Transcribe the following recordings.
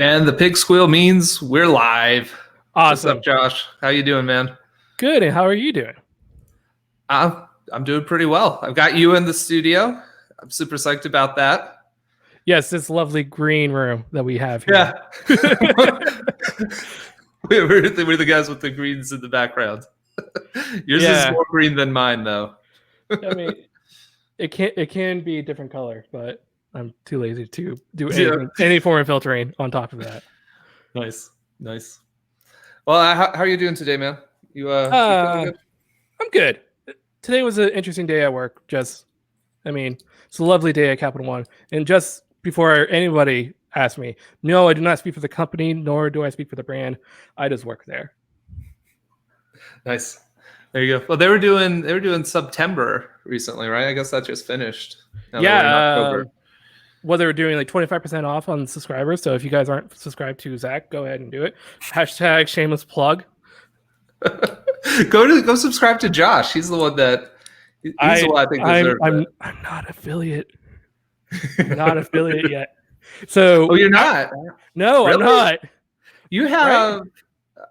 And the pig squeal means we're live. Awesome. What's up, Josh? How you doing, man? Good. And how are you doing? I'm doing pretty well. I've got you in the studio. I'm super psyched about that. Yes, this lovely green room that we have here. Yeah. we're the guys with the greens in the background. Yours is more green than mine, though. I mean, it can be a different color, but I'm too lazy to do any form of filtering on top of that. Nice. Well, how are you doing today, man? You feeling good? I'm good. Today was an interesting day at work. It's a lovely day at Capital One. And just before anybody asked me, no, I do not speak for the company, nor do I speak for the brand. I just work there. Nice. There you go. Well, they were doing September recently, right? I guess that just finished. Well, they were doing like 25% off on subscribers. So if you guys aren't subscribed to Zach, go ahead and do it. # shameless plug. Go subscribe to Josh. He's the one that I think deserves it. I'm not affiliate. Not affiliate yet. So you're not? No, really? I'm not. You have. Right?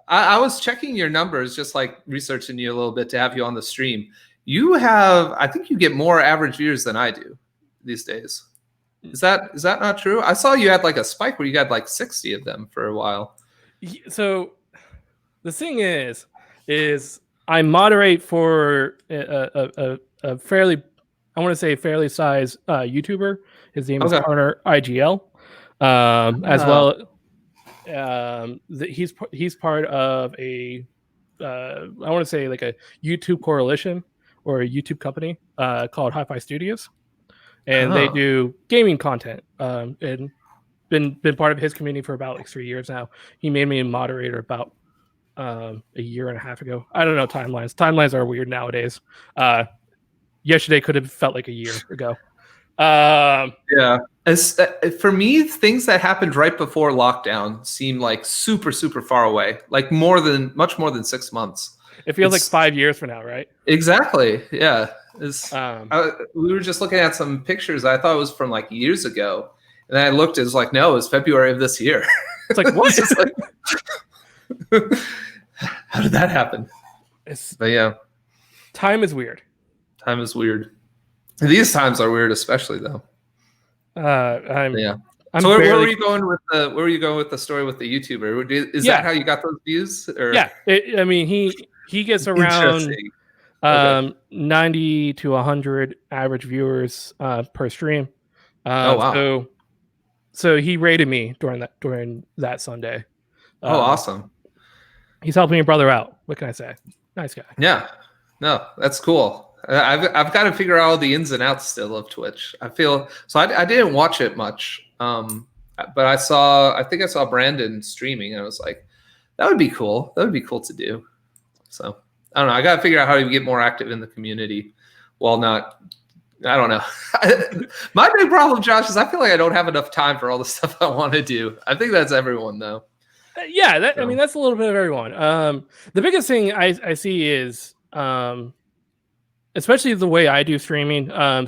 I was checking your numbers, just like researching you a little bit to have you on the stream. You have. I think you get more average viewers than I do these days. Is that not true? I saw you had like a spike where you got like 60 of them for a while. So the thing is I moderate for a fairly, I want to say fairly sized YouTuber. His name is Connor IGL. As well, he's part of a I want to say like a YouTube coalition or a YouTube company called Hi-Fi Studios, and they do gaming content. And been part of his community for about like 3 years now. He made me a moderator about a year and a half ago. I don't know timelines. Timelines are weird nowadays. Yesterday could have felt like a year ago. For me, things that happened right before lockdown seem like super, super far away. Like much more than 6 months. It feels like 5 years from now, right? Exactly. Yeah. We were just looking at some pictures. I thought it was from like years ago. And then I looked, it was like, no, it was February of this year. It's like, what? How did that happen? But yeah. Time is weird. These times are weird, especially though. So where were you going with the story with the YouTuber? Is that how you got those views? Or? Yeah. He gets around 90 to 100 average viewers per stream. Wow. So he rated me during that Sunday. Awesome. He's helping your brother out. What can I say? Nice guy. Yeah. No, that's cool. I've got to figure out all the ins and outs still of Twitch. I feel so. I didn't watch it much, but I think I saw Brandon streaming, and I was like, that would be cool. That would be cool to do. So I don't know. I got to figure out how to get more active in the community, while not. I don't know. My big problem, Josh, is I feel like I don't have enough time for all the stuff I want to do. I think that's everyone, though. Yeah, I mean, that's a little bit of everyone. The biggest thing I see is, especially the way I do streaming. To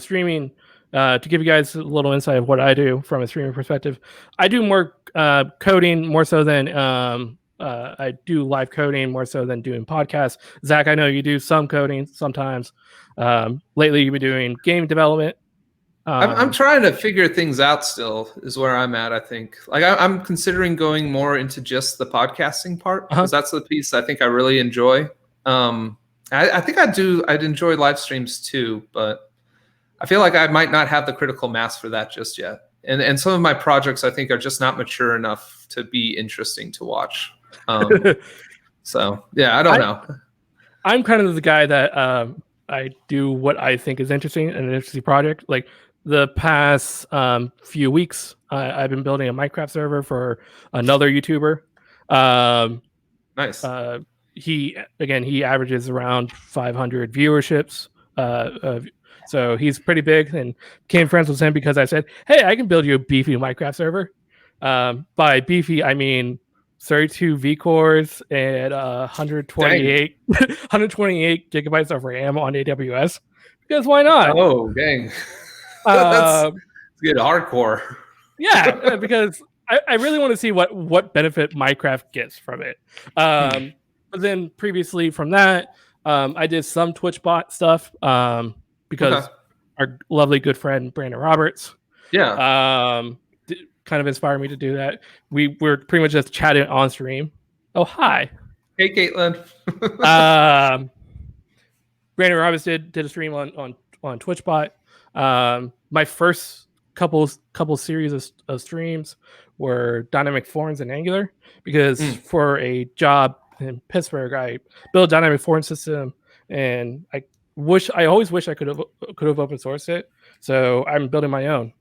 give you guys a little insight of what I do from a streaming perspective, I do more coding more so than I do live coding more so than doing podcasts. Zach, I know you do some coding sometimes. Lately, you've been doing game development. I'm trying to figure things out still is where I'm at. I think like I'm considering going more into just the podcasting part because that's the piece I think I really enjoy. I think I'd enjoy live streams too, but I feel like I might not have the critical mass for that just yet. And some of my projects I think are just not mature enough to be interesting to watch. So yeah, I don't know. I'm kind of the guy that I do what I think is interesting and an interesting project. Like the past few weeks, I've been building a Minecraft server for another YouTuber. Nice. He averages around 500 viewerships. So he's pretty big, and became friends with him because I said, "Hey, I can build you a beefy Minecraft server." By beefy, I mean 32 V cores and 128 gigabytes of RAM on AWS. Because why not? Oh, dang! That's good, hardcore. Yeah, because I really want to see what benefit Minecraft gets from it. But then previously from that, I did some Twitch bot stuff because Okay. our lovely good friend Brandon Roberts Yeah. kind of inspired me to do that. We were pretty much just chatting on stream. Oh, hi. Hey, Caitlin. Um, Brandon Roberts did a stream on TwitchBot. My first couple series of streams were dynamic forms and Angular because for a job in Pittsburgh, I built a dynamic form system, and I always wish I could have open sourced it. So I'm building my own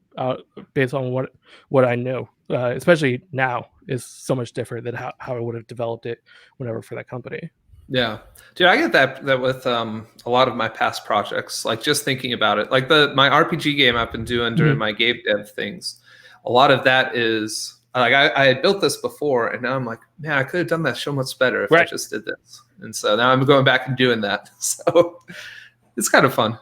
based on what I know. Especially now is so much different than how I would have developed it whenever for that company. Yeah, dude, I get that with a lot of my past projects. Like just thinking about it, like my RPG game I've been doing during my game dev things. A lot of that is like I had built this before, and now I'm like, man, I could have done that so much better if I just did this. And so now I'm going back and doing that. So it's kind of fun.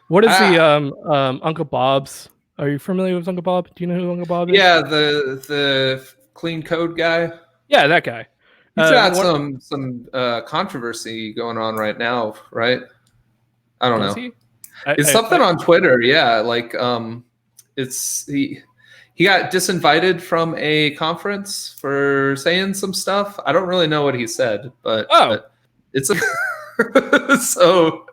What is the Uncle Bob's? Are you familiar with Uncle Bob? Do you know who Uncle Bob is? Yeah, the clean code guy. Yeah, that guy. He's got some controversy going on right now, right? I don't know. It's something on Twitter, yeah. Like it's he got disinvited from a conference for saying some stuff. I don't really know what he said, but it's so.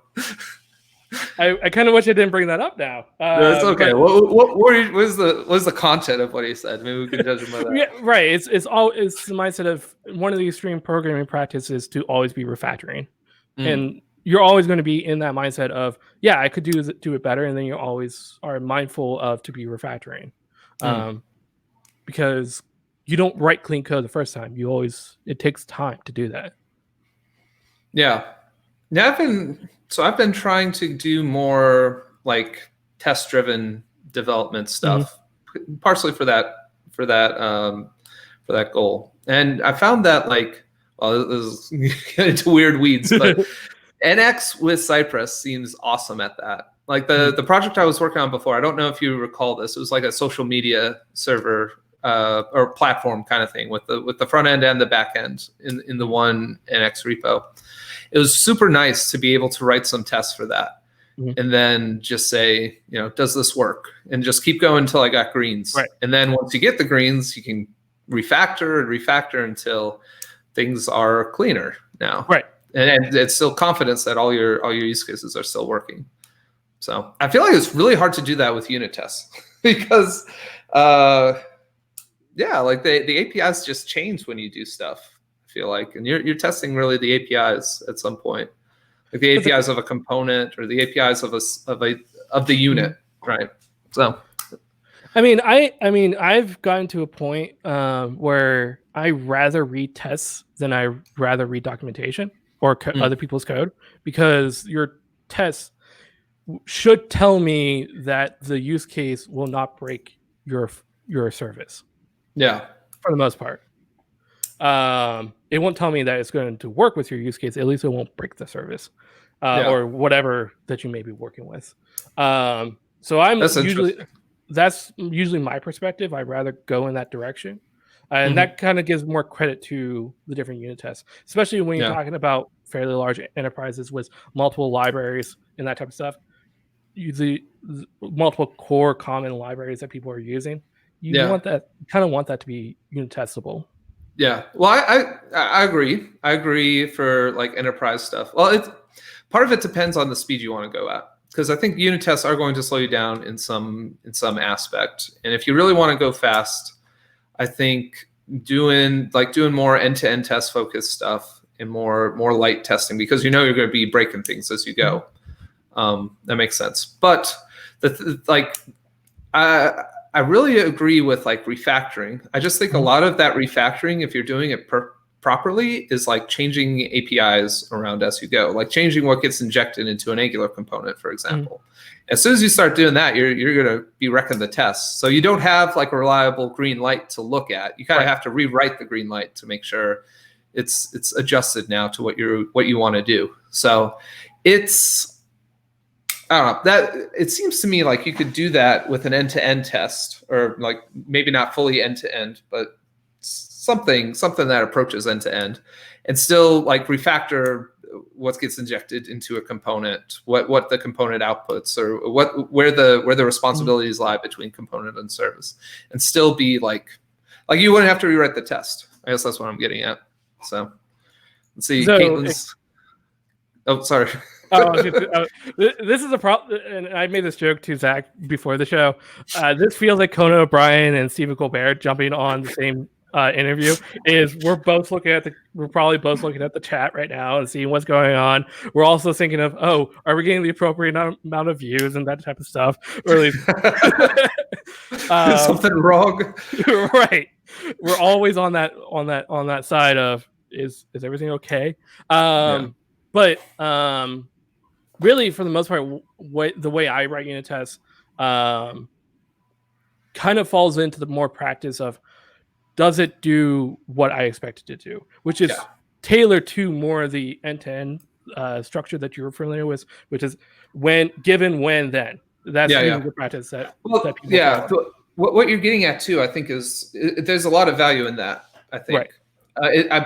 I kind of wish I didn't bring that up now. That's okay. What was the content of what he said? Maybe we can judge him by that. Yeah, right. It's the mindset of one of the extreme programming practices to always be refactoring, and you're always going to be in that mindset of I could do it better, and then you always are mindful of to be refactoring, because you don't write clean code the first time. It takes time to do that. Yeah. I've been trying to do more like test-driven development stuff, partially for that goal. And I found that this is into weird weeds, but NX with Cypress seems awesome at that. Like the project I was working on before, I don't know if you recall this. It was like a social media server or platform kind of thing with the front end and the back end in the one NX repo. It was super nice to be able to write some tests for that and then just say, does this work? And just keep going until I got greens. Right. And then once you get the greens, you can refactor until things are cleaner now. Right. And it's still confidence that all your use cases are still working. So I feel like it's really hard to do that with unit tests because, like the APIs just change when you do stuff. Feel like, and you're testing really the APIs at some point, like the APIs of a component or the APIs of the unit, right? So, I've gotten to a point where I rather read tests than I rather read documentation or other people's code, because your tests should tell me that the use case will not break your service. Yeah, for the most part. It won't tell me that it's going to work with your use case. At least it won't break the service or whatever that you may be working with. So that's usually my perspective. I'd rather go in that direction. And that kind of gives more credit to the different unit tests, especially when you're talking about fairly large enterprises with multiple libraries and that type of stuff. The multiple core common libraries that people are using. You want that to be unit testable. Yeah, well, I agree. I agree for like enterprise stuff. Well, part of it depends on the speed you want to go at, because I think unit tests are going to slow you down in some aspect. And if you really want to go fast, I think doing more end-to-end test focused stuff and more light testing, because you're going to be breaking things as you go. That makes sense. But I really agree with like refactoring. I just think a lot of that refactoring, if you're doing it properly, is like changing APIs around as you go, like changing what gets injected into an Angular component, for example. As soon as you start doing that, you're going to be wrecking the tests. So you don't have like a reliable green light to look at. You kind of have to rewrite the green light to make sure it's adjusted now to what you want to do. So it's I don't know, that it seems to me like you could do that with an end-to-end test, or like maybe not fully end-to-end, but something that approaches end-to-end, and still like refactor what gets injected into a component, what the component outputs, or where the responsibilities lie between component and service, and still be like you wouldn't have to rewrite the test. I guess that's what I'm getting at. So let's see, So Caitlin's. Oh, sorry. This is a problem, and I made this joke to Zach before the show. This feels like Conan O'Brien and Stephen Colbert jumping on the same interview. We're probably both looking at the chat right now and seeing what's going on. We're also thinking of, are we getting the appropriate amount of views and that type of stuff, or at least something wrong, right? We're always on that side of is everything okay? But really, for the most part, the way I write unit tests kind of falls into the more practice of, does it do what I expect it to do, which is tailored to more of the end-to-end structure that you're familiar with, which is when, then. That's the practice that people follow. What you're getting at too, I think, is there's a lot of value in that. I think. Right.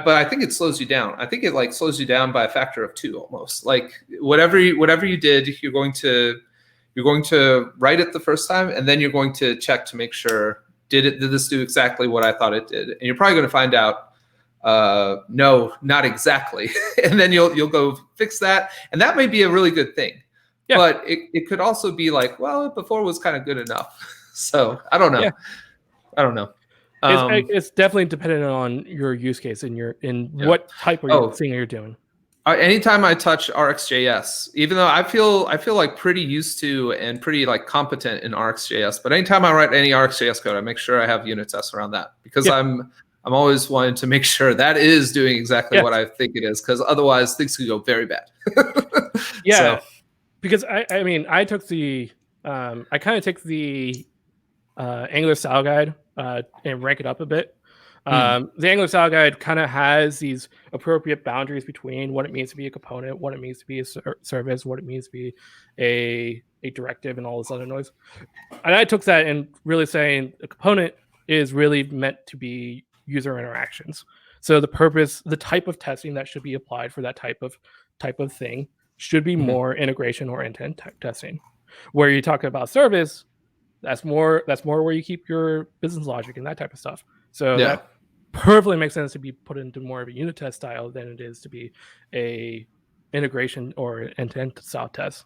But I think it slows you down. I think it like slows you down by a factor of 2 almost. Like whatever you did, you're going to write it the first time, and then you're going to check to make sure did this do exactly what I thought it did, and you're probably going to find out no, not exactly, and then you'll go fix that, and that may be a really good thing. Yeah. But it could also be like, well, before was kind of good enough. So I don't know. Yeah. I don't know. It's definitely dependent on your use case and what type of thing you're doing. Anytime I touch RxJS, even though I feel like pretty used to and pretty like competent in RxJS, but anytime I write any RxJS code, I make sure I have unit tests around that, because I'm always wanting to make sure that is doing exactly what I think it is, because otherwise things could go very bad. Because I took the I kind of take the Angular style guide and rank it up a bit. The Angular style guide kind of has these appropriate boundaries between what it means to be a component, what it means to be a service, what it means to be a directive, and all this other noise. And I took that and really saying a component is really meant to be user interactions. So the type of testing that should be applied for that type of thing should be more integration or end-to-end testing. Where you talk about service, that's more where you keep your business logic and that type of stuff. So that perfectly makes sense to be put into more of a unit test style than it is to be a integration or end-to-end style test.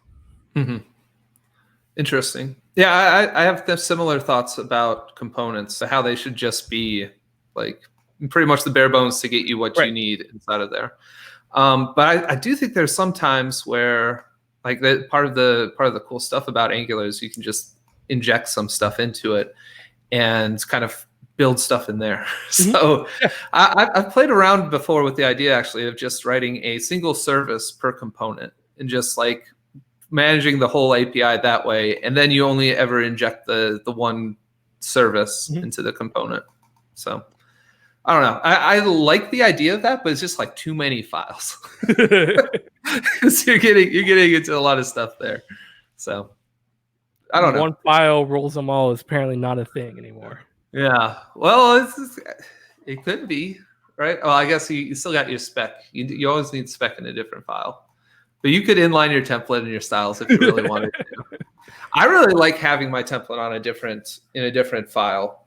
Interesting. Yeah, I have the similar thoughts about components, how they should just be like pretty much the bare bones to get you what you need inside of there. But I do think there's some times where like part of the cool stuff about Angular is you can just inject some stuff into it and kind of build stuff in there. So I've played around before with the idea actually of just writing a single service per component and just like managing the whole API that way. And then you only ever inject the one service into the component. So I don't know. I like the idea of that, but it's just like too many files. So you're getting into a lot of stuff there. So I don't know. One file rules them all is apparently not a thing anymore. Yeah. Well, it could be, right? Well, I guess you still got your spec. You always need spec in a different file. But you could inline your template and your styles if you really wanted to. I really like having my template in a different file.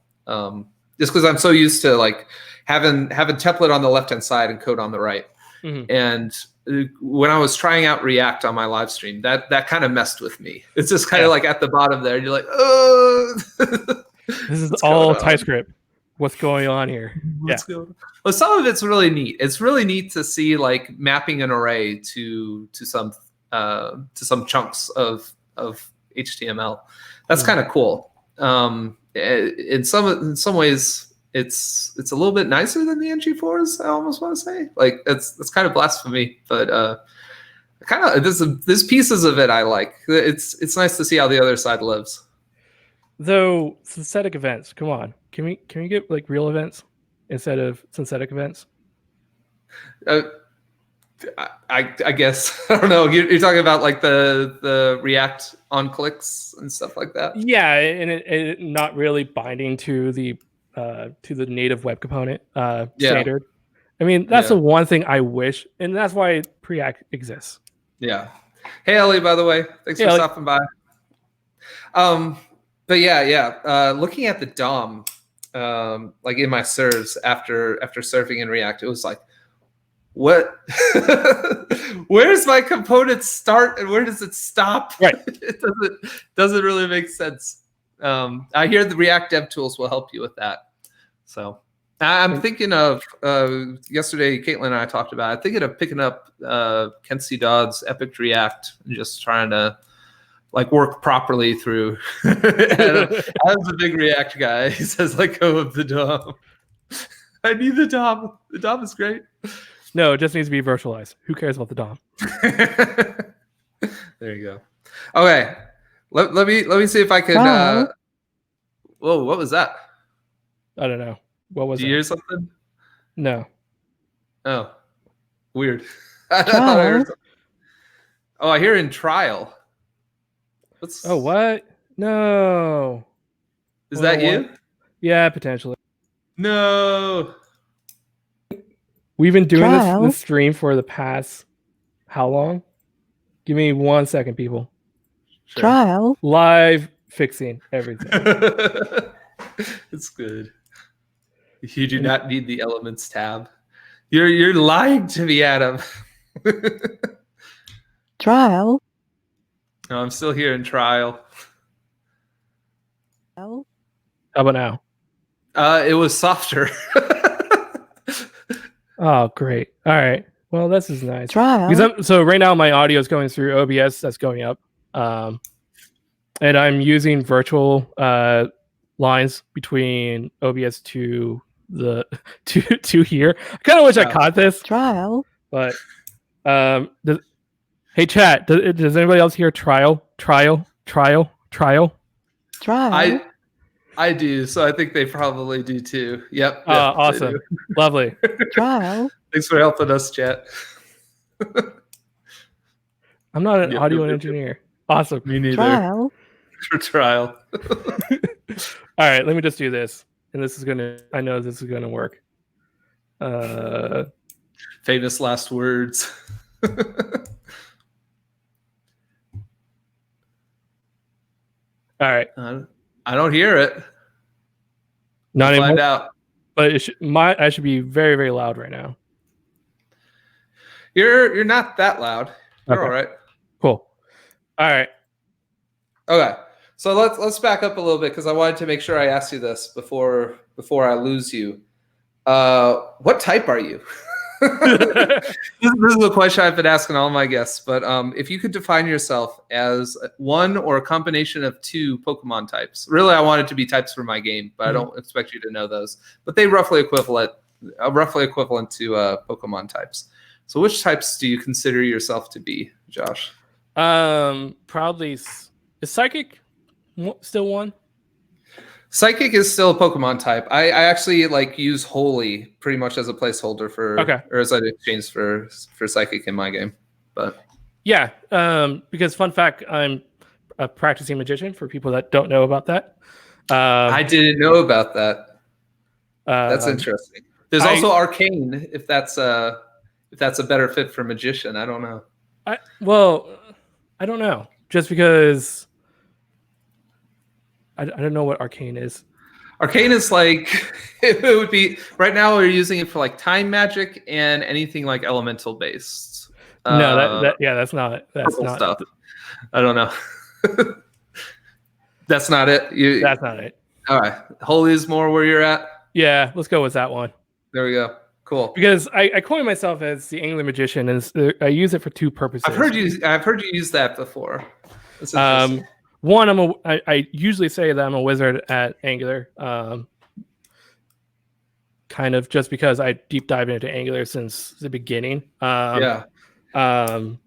Just because I'm so used to like having template on the left-hand side and code on the right. And when I was trying out React on my live stream, that kind of messed with me. It's just kind of like at the bottom there. You're like, oh, this is all TypeScript. What's going on here? Well, some of it's really neat. It's really neat to see like mapping an array to some chunks of HTML. That's kind of cool. In some ways, it's a little bit nicer than the NG4s. I almost want to say like that's kind of blasphemy, but kind of there's pieces of it I like. It's nice to see how the other side lives. Though synthetic events, come on, can we get like real events instead of synthetic events? I guess I don't know. You're talking about like the React on clicks and stuff like that. Yeah, and it not really binding to the native web component standard. I mean, that's the one thing I wish, and that's why Preact exists. Yeah. Hey, Ellie, by the way, thanks for stopping by. But yeah. Looking at the DOM, like in my serves after surfing in React, it was like, what? Where's my component start and where does it stop? Right. It doesn't really make sense. I hear the React Dev Tools will help you with that. So I'm thinking of yesterday, Caitlin and I talked about. I'm thinking of picking up Kent C. Dodd's Epic React and just trying to like work properly through. As a big React guy, he says, "Let go of the DOM." I need the DOM. The DOM is great. No, it just needs to be virtualized. Who cares about the DOM? There you go. Okay, let me see if I can. Whoa, what was that? I don't know. What was it? Did you hear something? No. Oh, weird. I thought I heard something. Oh, I hear in trial. Oh, what? No. Is that you? Yeah, potentially. No. We've been doing this stream for the past how long? Give me 1 second, people. Sure. Trial. Live fixing everything. It's good. You do not need the elements tab. You're lying to me, Adam. Trial. No, I'm still here in trial. How about now? It was softer. Oh, great. All right. Well, this is nice. Trial. So right now my audio is going through OBS. That's going up. And I'm using virtual lines between OBS to to here. I kind of wish I caught this. Trial. But hey chat, does anybody else hear trial? I do, so I think they probably do too. Yep. Awesome. Lovely. Trial. Thanks for helping us, chat. I'm not an audio engineer. Awesome. Me neither. Trial. For trial. All right, let me just do this. And I know this is gonna work. Famous last words. All right. I don't hear it. Not we'll anymore. Find out. But I should be very, very loud right now. You're not that loud. You're all right. Cool. All right. Okay. So let's back up a little bit because I wanted to make sure I asked you this before I lose you. What type are you? This is a question I've been asking all my guests, but if you could define yourself as one or a combination of two Pokemon types, really I want it to be types for my game, but I don't expect you to know those. But they roughly equivalent to Pokemon types. So which types do you consider yourself to be, Josh? Probably is Psychic still one? Psychic is still a Pokemon type. I actually use Holy pretty much as a placeholder for or as an exchange for Psychic in my game. But yeah, because fun fact, I'm a practicing magician for people that don't know about that. I didn't know about that. That's interesting. There's also Arcane, if that's a better fit for magician. I don't know. I don't know. Just because I don't know what Arcane is. Arcane is like it would be right now. We're using it for like time magic and anything like elemental based. No, that's not stuff. I don't know. That's not it. That's not it. All right, Holy is more where you're at. Yeah, let's go with that one. There we go. Cool. Because I coin myself as the Angler Magician, and I use it for two purposes. I've heard you use that before. That's interesting. One, I usually say that I'm a wizard at Angular, kind of just because I deep dive into Angular since the beginning. And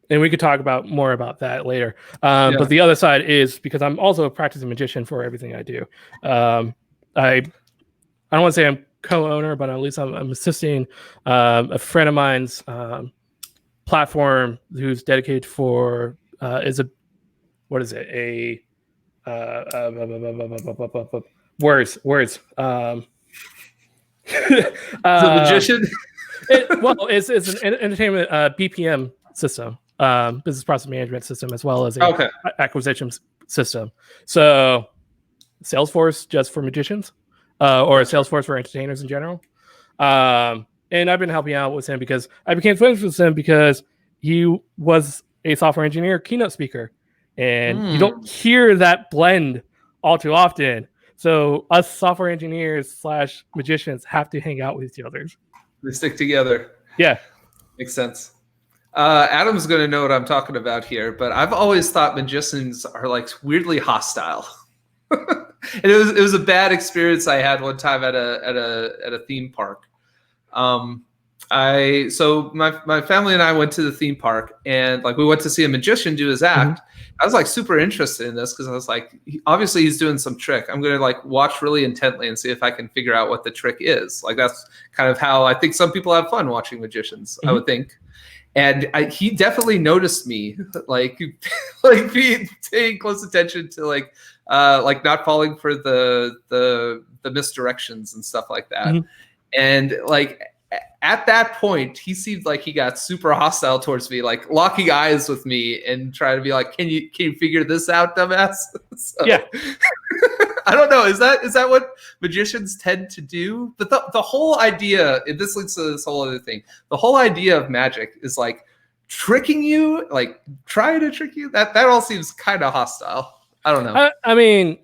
we could talk more about that later. But the other side is because I'm also a practicing magician for everything I do. I don't want to say I'm co-owner, but at least I'm assisting a friend of mine's platform who's dedicated for is a what is it words The magician. It's an entertainment BPM system, business process management system, as well as a acquisition system. So Salesforce just for magicians, or Salesforce for entertainers in general. And I've been helping out with him because I became friends with him because he was a software engineer keynote speaker, and you don't hear that blend all too often. So us software engineers / magicians have to hang out with each other. They stick together. Yeah. Makes sense. Adam's going to know what I'm talking about here, but I've always thought magicians are like weirdly hostile. And it was a bad experience I had one time at a theme park. So my family and I went to the theme park, and like we went to see a magician do his act. I was like super interested in this because I was like, obviously he's doing some trick. I'm gonna like watch really intently and see if I can figure out what the trick is. Like that's kind of how I think some people have fun watching magicians. I would think. And he definitely noticed me, like paying close attention to like not falling for the misdirections and stuff like that. And like at that point, he seemed like he got super hostile towards me, like locking eyes with me and trying to be like, "Can you figure this out, dumbass?" So, yeah. I don't know. Is that what magicians tend to do? But the whole idea, and this leads to this whole other thing. The whole idea of magic is like tricking you, like trying to trick you. That all seems kind of hostile. I don't know. I mean,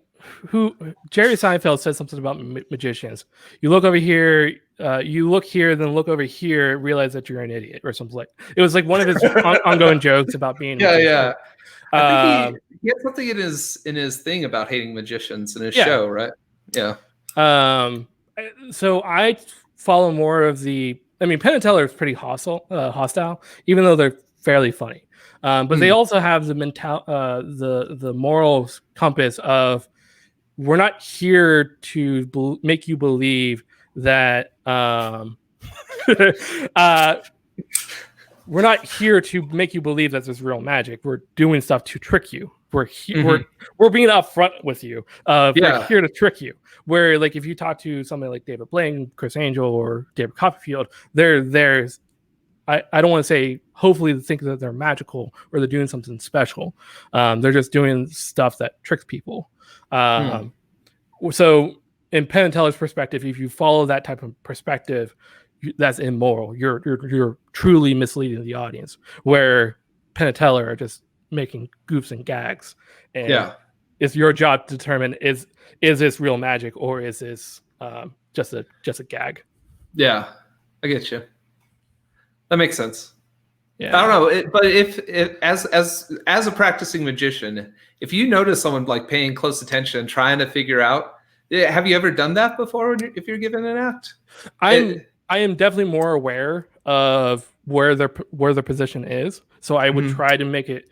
Jerry Seinfeld said something about magicians. You look over here, you look here, then look over here, realize that you're an idiot or something like. It was like one of his ongoing jokes about being. Yeah. I think he had something in his thing about hating magicians in his show, right? Yeah. So I follow more of the. I mean, Penn and Teller is pretty hostile, even though they're fairly funny. But they also have the the moral compass of we're not here to make you believe that we're not here to make you believe that there's real magic. We're doing stuff to trick you. We're being upfront with you. We're here to trick you. Where like if you talk to somebody like David Blaine, Chris Angel, or David Copperfield, there's I don't want to say hopefully think that they're magical or they're doing something special. They're just doing stuff that tricks people. So in Penn and Teller's perspective, if you follow that type of perspective, that's immoral. You're truly misleading the audience. Where Penn and Teller are just making goofs and gags, and it's your job to determine is this real magic or is this just a gag? Yeah, I get you. That makes sense. Yeah. I don't know, but if as a practicing magician, if you notice someone like paying close attention and trying to figure out, have you ever done that before? If you're given an act, I am definitely more aware of where their position is, so I would try to make it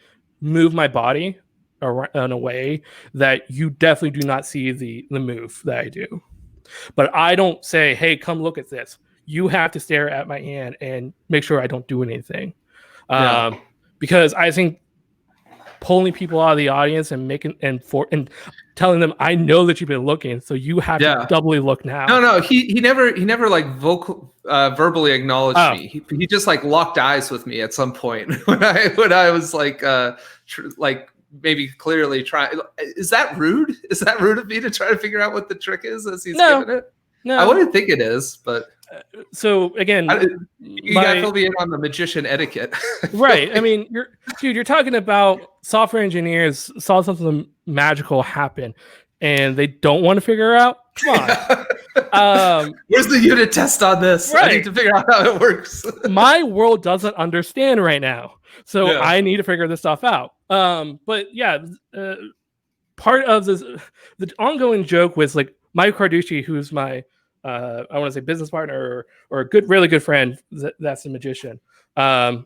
move my body in a way that you definitely do not see the move that I do. But I don't say, "Hey, come look at this." You have to stare at my hand and make sure I don't do anything. Because I think pulling people out of the audience and telling them, I know that you've been looking, so you have to doubly look now. No, he never like verbally acknowledged me. He just like locked eyes with me at some point when I was like maybe clearly trying. Is that rude? Is that rude of me to try to figure out what the trick is as he's giving it? No, I wouldn't think it is, but. So again, you gotta fill me in on the magician etiquette. Right. I mean, you're talking about software engineers saw something magical happen and they don't want to figure out. Come on. Where's the unit test on this? Right. I need to figure out how it works. My world doesn't understand right now. So I need to figure this stuff out. But part of this, the ongoing joke was like Mike Carducci, who's my I want to say business partner or a really good friend. That's a magician.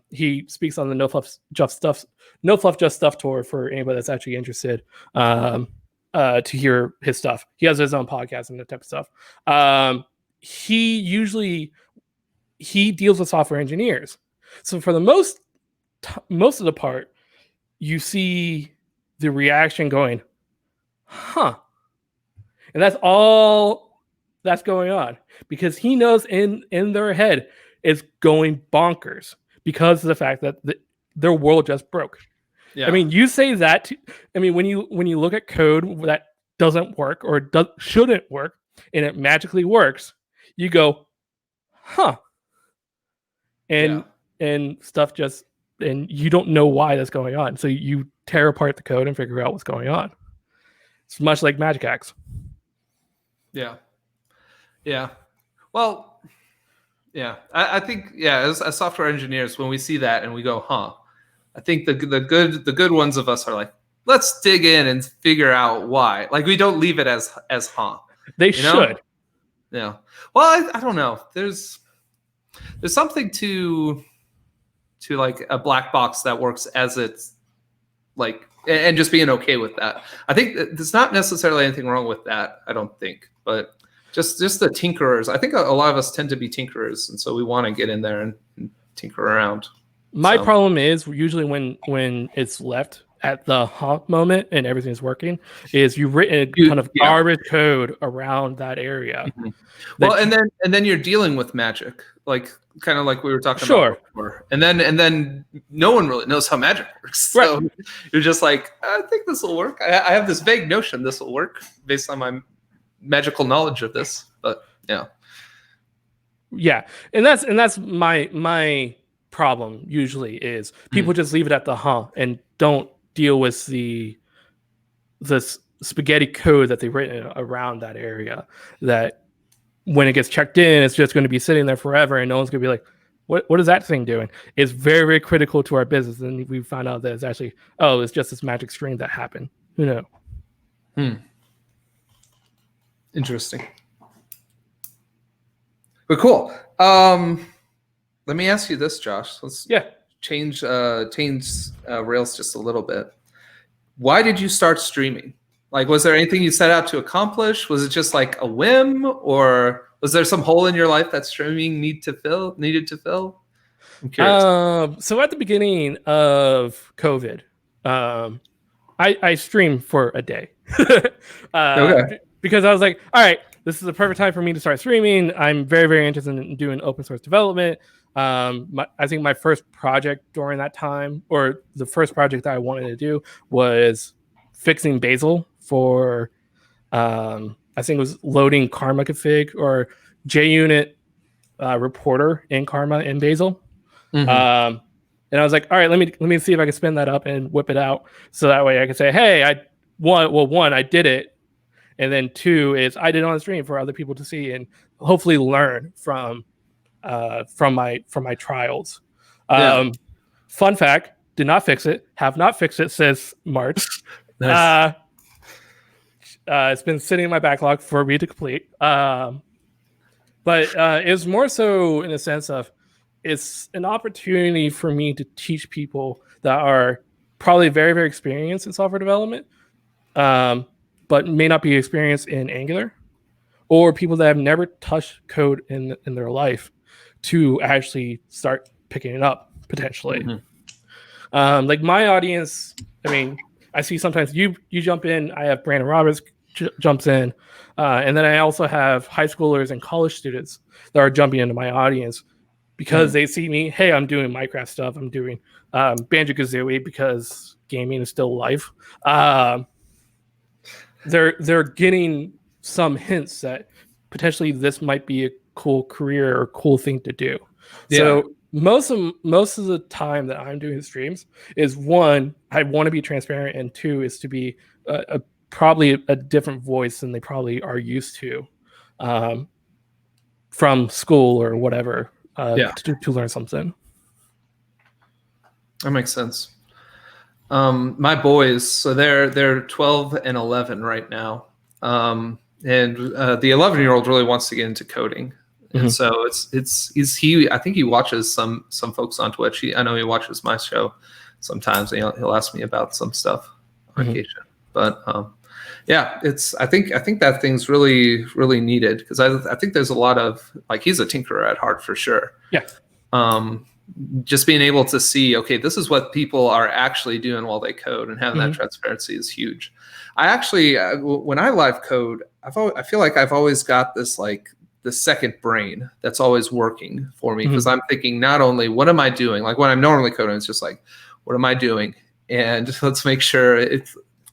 He speaks on the No Fluff Just Stuff tour for anybody that's actually interested to hear his stuff. He has his own podcast and that type of stuff. He deals with software engineers. So for the most most of the part, you see the reaction going, huh. And that's all that's going on, because he knows in their head is going bonkers because of the fact that their world just broke. Yeah. I mean, you say that. When you look at code that doesn't work or shouldn't work, and it magically works, you go, huh, and stuff just, and you don't know why that's going on. So you tear apart the code and figure out what's going on. It's much like magic acts. Yeah. Yeah. Well, yeah. I think, as software engineers, when we see that and we go, huh, I think the good ones of us are like, let's dig in and figure out why. Like, we don't leave it as huh. They should. Yeah. Well, I don't know. There's something to like a black box that works as it's like, and just being okay with that. I think there's not necessarily anything wrong with that, I don't think, but just the tinkerers. I think a lot of us tend to be tinkerers, and so we want to get in there and tinker around. My problem is usually when it's left at the hump moment and everything's working, is you've written a kind of garbage code around that area. Mm-hmm. Well, and then you're dealing with magic, like kind of like we were talking about before. And then no one really knows how magic works. So you're just like, I think this will work. I have this vague notion this will work based on my magical knowledge of this. But yeah, and that's my problem usually is people just leave it at the and don't deal with the spaghetti code that they've written around that area, that when it gets checked in, it's just going to be sitting there forever, and no one's going to be like, what is that thing doing? It's very, very critical to our business. And we found out that it's actually, it's just this magic string that happened. Who knows? Interesting. But cool. Let me ask you this, Josh. Let's change Rails just a little bit. Why did you start streaming? Like, was there anything you set out to accomplish? Was it just like a whim, or was there some hole in your life that streaming needed to fill? I'm curious. So at the beginning of COVID, I streamed for a day. Because I was like, all right, this is the perfect time for me to start streaming. I'm very, very interested in doing open source development. I think my first project during that time, or the first project that I wanted to do, was fixing Bazel for, I think it was loading Karma config or JUnit reporter in Karma in Bazel. Mm-hmm. And I was like, all right, let me see if I can spin that up and whip it out, so that way I can say, hey, one, I did it. And then two is I did it on the stream for other people to see and hopefully learn from my trials. Fun fact, did not fix it, have not fixed it since March. Nice. It's been sitting in my backlog for me to complete. But it's more so in a sense of, it's an opportunity for me to teach people that are probably very, very experienced in software development, but may not be experienced in Angular, or people that have never touched code in their life, to actually start picking it up potentially. Mm-hmm. Like my audience, I mean, I see sometimes you jump in, I have Brandon Roberts jumps in, and then I also have high schoolers and college students that are jumping into my audience because they see me, hey, I'm doing Minecraft stuff, I'm doing Banjo-Kazooie because gaming is still life. They're getting some hints that potentially this might be a cool career or cool thing to do. Yeah. So most of the time that I'm doing streams is, one, I want to be transparent, and two is to be probably a different voice than they probably are used to from school or whatever to learn something. That makes sense. My boys, so they're 12 and 11 right now, and the 11-year-old really wants to get into coding, and so he I think he watches some folks on Twitch. I know he watches my show sometimes, and he'll ask me about some stuff on occasion. But I think that thing's really, really needed, because I think there's a lot of, like, he's a tinkerer at heart for sure. Yeah. just being able to see, okay, this is what people are actually doing while they code, and having Mhm. that transparency is huge. I actually, when I live code, I feel like I've always got this like the second brain that's always working for me, because I'm thinking not only what am I doing, like when I'm normally coding, it's just like, what am I doing? And let's make sure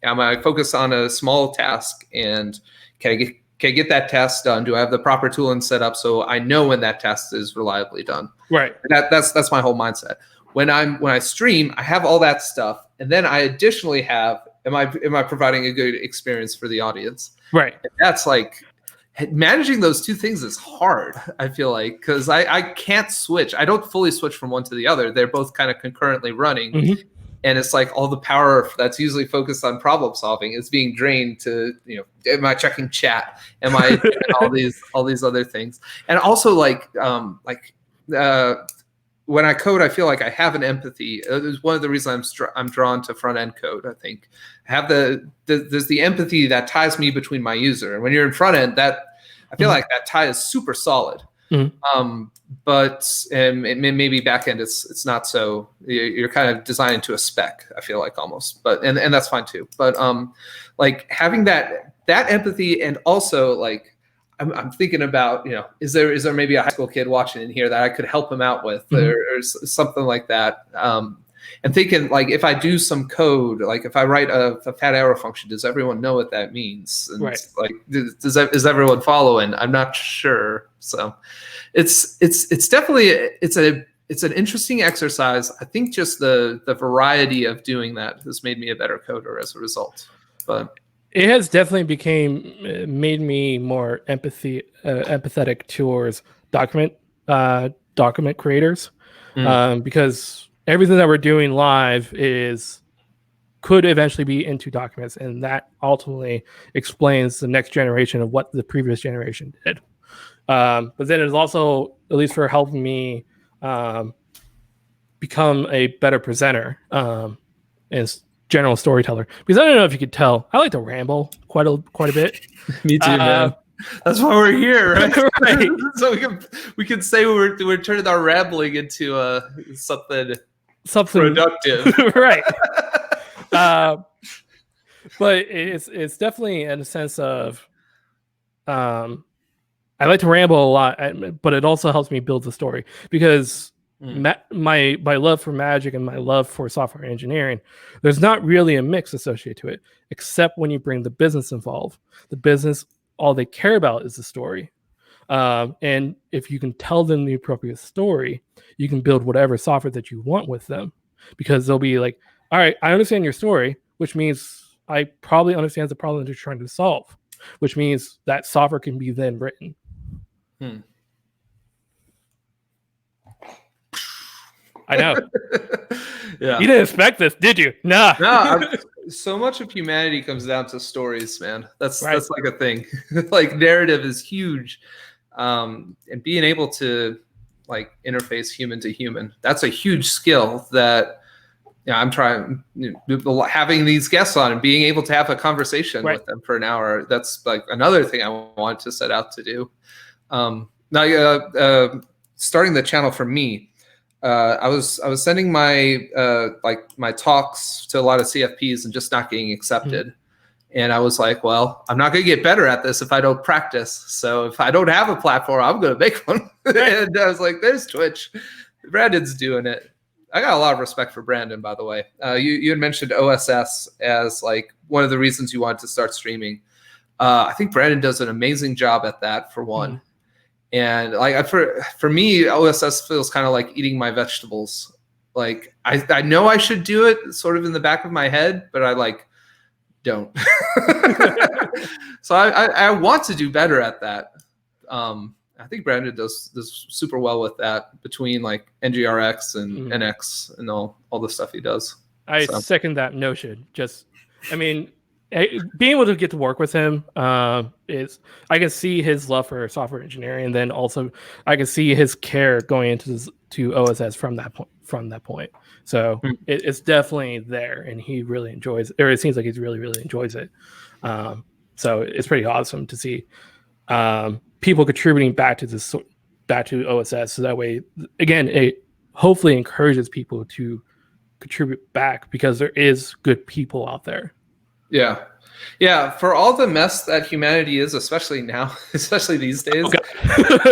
am I focused on a small task, and can I get that task done? Do I have the proper tooling set up so I know when that task is reliably done? Right. That's my whole mindset. When I stream, I have all that stuff, and then I additionally have, am I providing a good experience for the audience? Right. And that's like, managing those two things is hard, I feel like, because I can't switch. I don't fully switch from one to the other. They're both kind of concurrently running. Mhm. And it's like all the power that's usually focused on problem solving is being drained to, am I checking chat? Am I doing all these other things? And also when I code, I feel like I have an empathy. It's one of the reasons I'm drawn to front end code. I think I have there's the empathy that ties me between my user. And when you're in front end, that I feel like that tie is super solid. But maybe back end, it's not so. You're kind of designed to a spec, I feel like, almost. But and that's fine too. But like having that empathy, and also like I'm thinking about, is there maybe a high school kid watching in here that I could help him out with, or something like that. And thinking, like, if I do some code, like if I write a fat arrow function, does everyone know what that means? And right. like, is everyone following? I'm not sure. So it's definitely, it's an interesting exercise. I think just the variety of doing that has made me a better coder as a result. But it has definitely made me more empathetic towards document creators, because everything that we're doing live could eventually be into documents, and that ultimately explains the next generation of what the previous generation did. But then it's also, at least for helping me become a better presenter and general storyteller, because I don't know if you could tell, I like to ramble quite a bit. Me too, man. That's why we're here, right? Right. So we can say we're turning our rambling into something productive, right? But it's definitely in a sense of, I like to ramble a lot, but it also helps me build the story, because my love for magic and my love for software engineering, there's not really a mix associated to it, except when you bring the business involved. The business, all they care about is the story. And if you can tell them the appropriate story, you can build whatever software that you want with them, because they'll be like, all right, I understand your story, which means I probably understand the problem that you're trying to solve, which means that software can be then written. I know. Yeah. You didn't expect this, did you? Nah. No. So much of humanity comes down to stories, man. That's like a thing. Like narrative is huge, and being able to like interface human to human, that's a huge skill that I'm trying, having these guests on and being able to have a conversation with them for an hour. That's like another thing I want to set out to do. Now, starting the channel for me, I was sending my my talks to a lot of CFPs and just not getting accepted. And I was like, well, I'm not going to get better at this if I don't practice. So if I don't have a platform, I'm going to make one. And I was like, there's Twitch. Brandon's doing it. I got a lot of respect for Brandon, by the way. You had mentioned OSS as like one of the reasons you wanted to start streaming. I think Brandon does an amazing job at that, for one. And like for me, OSS feels kind of like eating my vegetables. Like I know I should do it sort of in the back of my head, but I like don't. So I want to do better at that. I think Brandon does super well with that, between like NGRX and NX and all the stuff he does. I second that notion. Being able to get to work with him is, I can see his love for software engineering, and then also I can see his care going into OSS from that point. So it's definitely there, and he really enjoys it, or it seems like he really enjoys it. So it's pretty awesome to see people contributing back to OSS. So that way, again, hopefully encourages people to contribute back, because there is good people out there. Yeah. Yeah, for all the mess that humanity is, especially now, especially these days,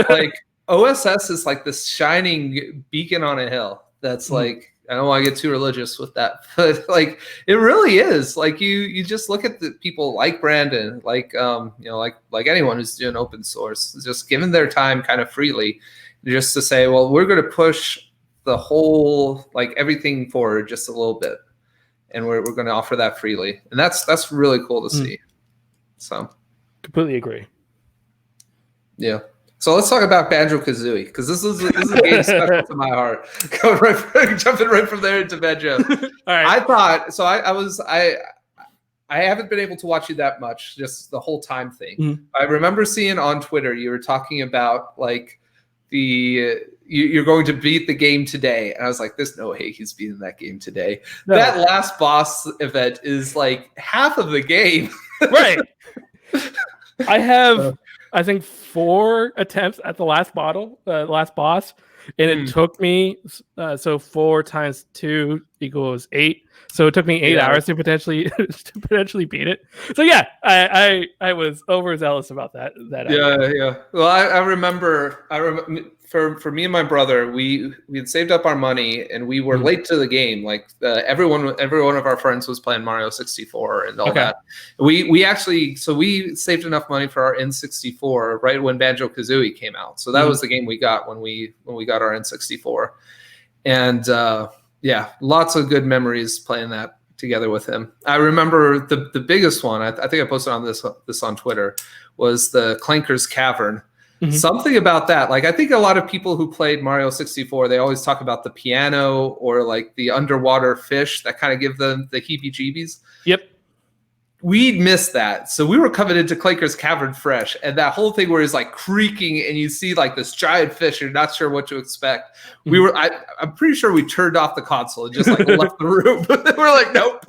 like OSS is like this shining beacon on a hill. That's like, I don't want to get too religious with that, but like it really is. Like you just look at the people like Brandon, like like anyone who's doing open source, just giving their time kind of freely, just to say, well, we're going to push the whole, like everything forward just a little bit, and we're going to offer that freely, and that's really cool to see. So completely agree. Yeah. So let's talk about Banjo-Kazooie, because this is a game special to my heart. Jumping right from there into Banjo. All right. I thought so. I haven't been able to watch you that much, just the whole time thing. I remember seeing on Twitter you were talking about like you're going to beat the game today, and I was like, "There's no way he's beating that game today." No. That last boss event is like half of the game, right? I have, I think, 4 attempts at the last boss, and it took me so 4 times 2 equals 8. So it took me 8 hours to potentially beat it. So yeah, I was overzealous about that. Yeah. Well, I remember for me and my brother, we had saved up our money, and we were late to the game. Like every one of our friends was playing Mario 64 and all that. We actually we saved enough money for our N64 right when Banjo-Kazooie came out. So that was the game we got when we got our N64, and lots of good memories playing that together with him. I remember the biggest one. I think I posted on this on Twitter, was the Clanker's Cavern. Something about that, like I think a lot of people who played Mario 64, they always talk about the piano or like the underwater fish that kind of give them the heebie-jeebies. Yep. We missed that, so we were coming into Clanker's Cavern fresh, and that whole thing where it's like creaking and you see like this giant fish, you're not sure what to expect. I'm pretty sure we turned off the console and just like left the room. We're like, nope.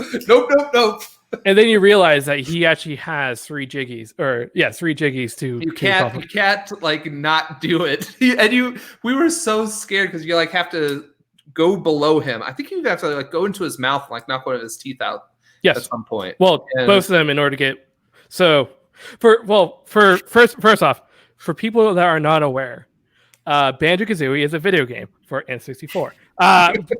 And then you realize that he actually has 3 jiggies, 3 jiggies to. You can't like not do it. We were so scared because you like have to go below him. I think you have to like go into his mouth and like knock one of his teeth out. Yes. At some point. Well, both of them in order to get. So, first off, for people that are not aware, Banjo-Kazooie is a video game for N64. Obviously.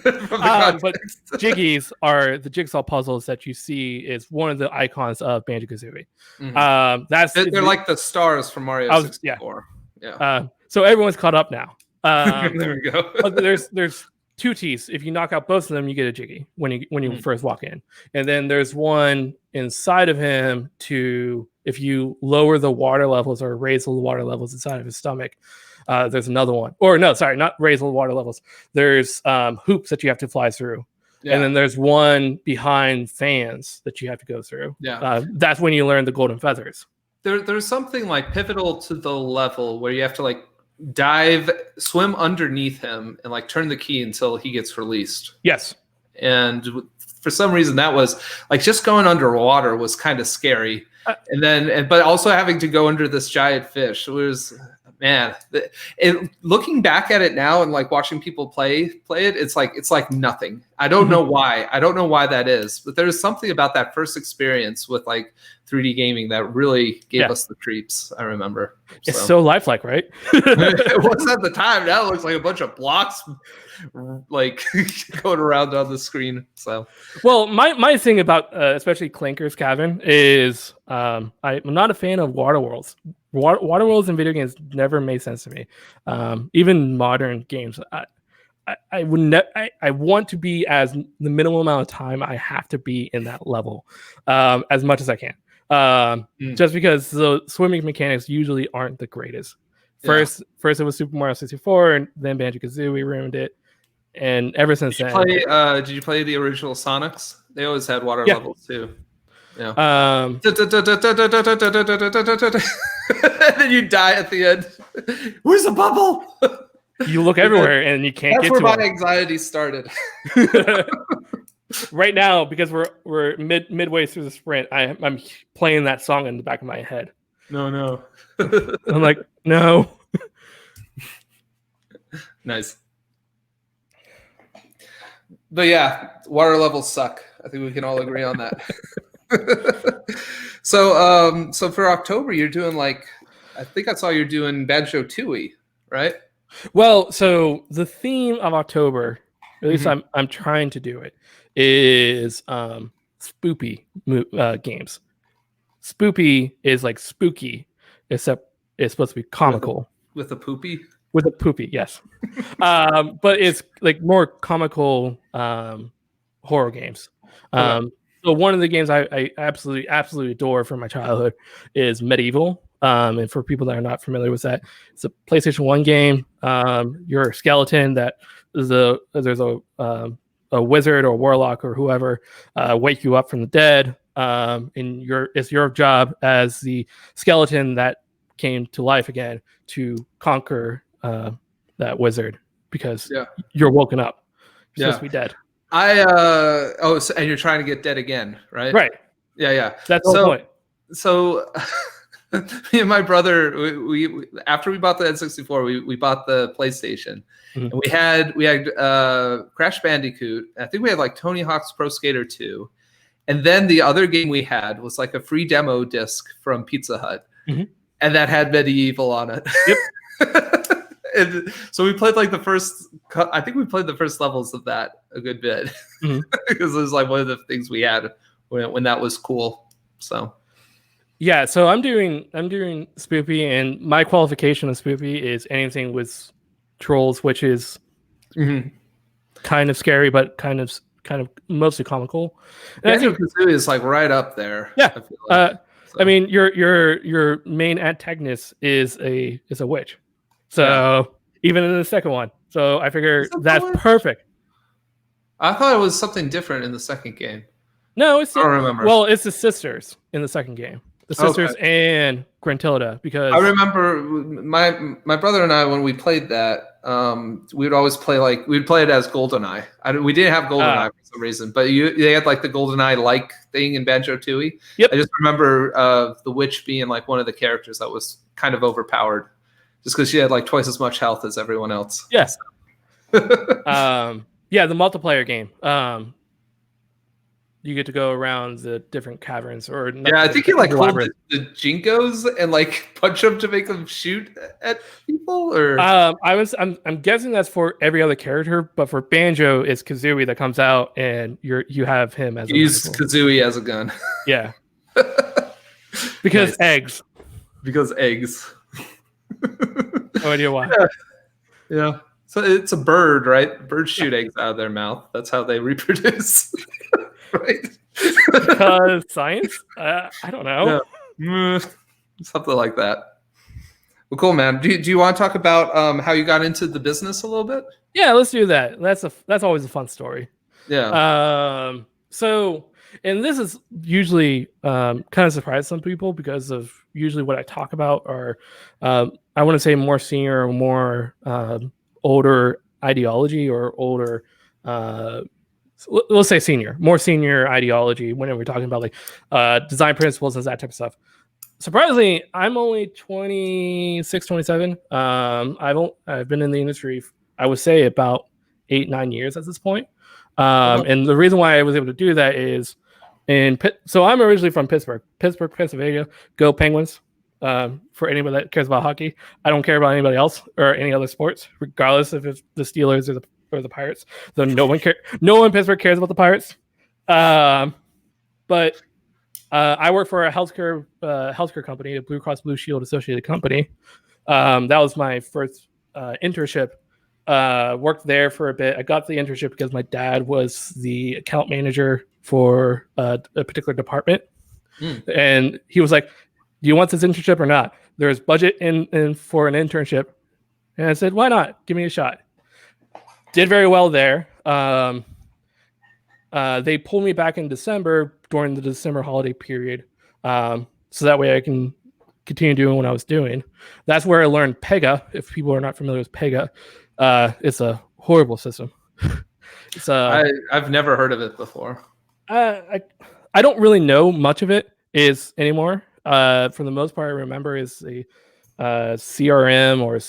But jiggies are the jigsaw puzzles that you see is one of the icons of Banjo-Kazooie. They're like the stars from Mario 64. Yeah. So everyone's caught up now. There we go. There's 2 T's. If you knock out both of them, you get a jiggy when you first walk in. And then there's one inside of him if you lower the water levels or raise the water levels inside of his stomach. There's another one. Or no, sorry, not raise the water levels. There's hoops that you have to fly through. Yeah. And then there's one behind fans that you have to go through. Yeah. That's when you learn the golden feathers. There's something like pivotal to the level where you have to like swim underneath him and like turn the key until he gets released. Yes. And for some reason that was like just going underwater was kind of scary. But also having to go under this giant fish was, man, looking back at it now and like watching people play it, it's like nothing. I don't know why. I don't know why that is, but there's something about that first experience with like 3D gaming that really gave us the creeps. I remember. It's so lifelike, right? It was at the time. Now it looks like a bunch of blocks like going around on the screen. So, well, my thing about especially Clanker's Cavern is I'm not a fan of water worlds. Water worlds in video games never made sense to me. Even modern games, I want to be as the minimum amount of time I have to be in that level, as much as I can. Just because the swimming mechanics usually aren't the greatest. First it was Super Mario 64, and then Banjo-Kazooie ruined it, and ever since then. Did you play the original Sonics? They always had water levels too. Yeah. And then you die at the end. Where's the bubble? You look everywhere and you can't get to it. That's where my anxiety started. Right now, because we're midway through the sprint, I'm playing that song in the back of my head. No. I'm like, no. Nice. But yeah, water levels suck. I think we can all agree on that. So for October, you're doing like, I think I saw you're doing Banjo Tooie, right? Well, so the theme of October, at least I'm trying to do it, is spoopy games. Spoopy is like spooky, except it's supposed to be comical. With a poopy? With a poopy, yes. But it's like more comical horror games. Okay. So one of the games I absolutely adore from my childhood is Medieval. And for people that are not familiar with that, it's a PlayStation 1 game. You're a skeleton that there's a wizard or warlock or whoever wake you up from the dead. And it's your job as the skeleton that came to life again to conquer that wizard because you're woken up. You're supposed to be dead. And you're trying to get dead again, right? Right. Yeah. That's the point. So me and my brother, we after we bought the N64, we bought the PlayStation, and we had Crash Bandicoot. I think we had like Tony Hawk's Pro Skater 2, and then the other game we had was like a free demo disc from Pizza Hut, and that had Medieval on it. Yep. And so we played like the first levels of that a good bit because it was like one of the things we had when that was cool. So yeah, so I'm doing spoopy, and my qualification of spoopy is anything with trolls, which is kind of scary, but kind of mostly comical. And I think Kazooie is like right up there. Yeah, I feel like. I mean, your main antagonist is a witch. So even in the second one, so I figure that's perfect. I thought it was something different in the second game. No, I don't remember. Well, it's the sisters in the second game, the sisters and Grantilda. Because I remember my brother and I, when we played that, we'd always play we'd play it as GoldenEye. We didn't have GoldenEye for some reason, but they had like the GoldenEye like thing in Banjo Tooie. Yep. I just remember the witch being like one of the characters that was kind of overpowered. Just because she had like twice as much health as everyone else. Yes. The multiplayer game. You get to go around the different caverns, or I think you like hold the Jinkos and like punch them to make them shoot at people. Or I'm guessing that's for every other character, but for Banjo, it's Kazooie that comes out, and you have him as Kazooie as a gun. Yeah. Because eggs. Because eggs. No idea why. Yeah. So it's a bird, right? Birds shoot eggs out of their mouth. That's how they reproduce. Right? Because science? I don't know. Yeah. Something like that. Well, cool, man. Do you want to talk about how you got into the business a little bit? Yeah, let's do that. That's always a fun story. Yeah. And this is usually kind of surprised some people because of usually what I talk about are, I want to say more senior or more older ideology or older, let's say more senior ideology whenever we're talking about like design principles and that type of stuff. Surprisingly, I'm only 26, 27. I've been in the industry, I would say about 8-9 years at this point. And the reason why I was able to do that is so I'm originally from Pittsburgh, Pennsylvania. Go Penguins. For anybody that cares about hockey, I don't care about anybody else or any other sports, regardless if it's the Steelers or the Pirates. Though no one in Pittsburgh cares about the Pirates. But I work for a healthcare company, a Blue Cross Blue Shield associated company. That was my first internship. Worked there for a bit. I got the internship because my dad was the account manager for a particular department. And he was like, do you want this internship or not? There's budget in for an internship. And I said, why not? Give me a shot. Did very well there. They pulled me back in December during the December holiday period. So that way I can continue doing what I was doing. That's where I learned Pega. If people are not familiar with Pega, it's a horrible system. I've never heard of it before. I don't really know much of it anymore. For the most part, I remember is a CRM or